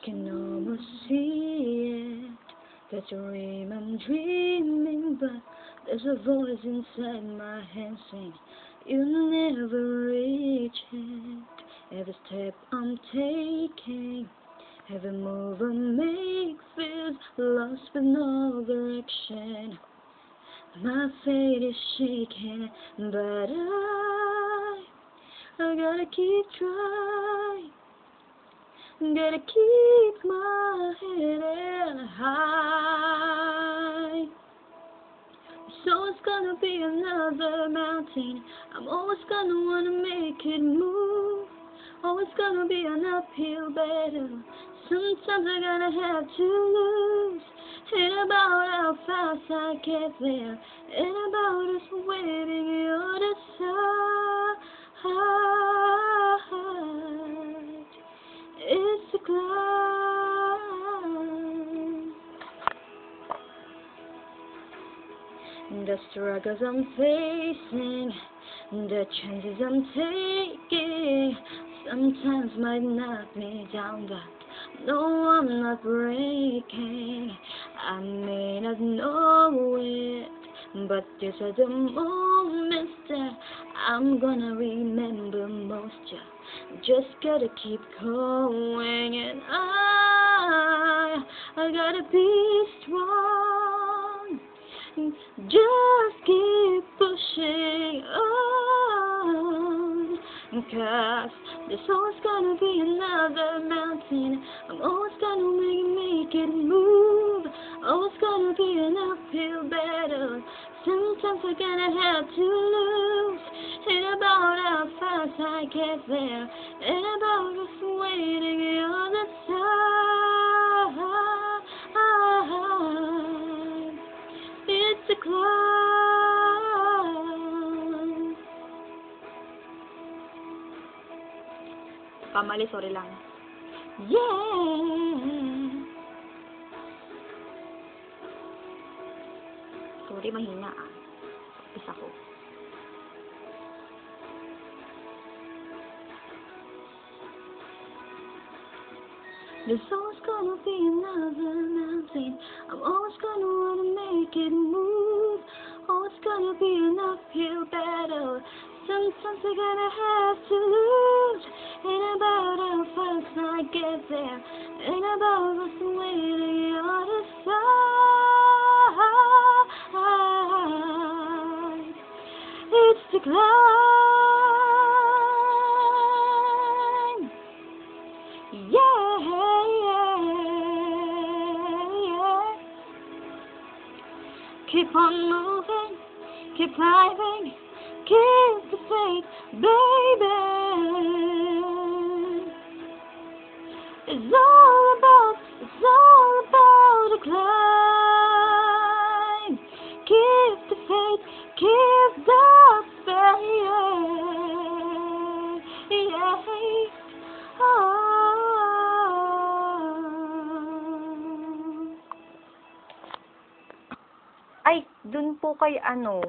can almost see it. That dream I'm dreaming, but there's a voice inside my head saying you'll never reach it. Every step I'm taking, every move I make feels lost with no direction. My fate is shaking, but I gotta keep trying. Gotta keep my head high. So it's gonna be another mountain. I'm always gonna wanna make it move. Always gonna be an uphill battle. Sometimes I gotta have to lose. Ain't about how fast I get there. Ain't about us waiting on the side. It's a climb. The struggles I'm facing, the chances I'm taking, sometimes might knock me down, but no, I'm not breaking. I may not know it, but these are the moments that I'm gonna remember most. Just gotta keep going, and I gotta be strong. Just keep pushing on, 'cause there's always gonna be another mountain. I'm always gonna make it move. Always gonna be an uphill battle. Sometimes I'm gonna have to lose. Ain't about how fast I get there. Ain't about us waiting on the side. It's a climb. Kamali, sorry lang. Yeah. Sorry, mahina Isa ko. There's always gonna be another mountain. I'm always gonna wanna make it move. Always gonna be an uphill battle. Sometimes I gotta have to lose. Ain't about how fast I get there. Ain't about us waiting on the side. It's the climb. Yeah, yeah, yeah. Keep on moving, keep climbing, keep the faith, baby. It's all about the climb. Keep the faith, keep the faith. Yeah. Ay, dun po kay ano,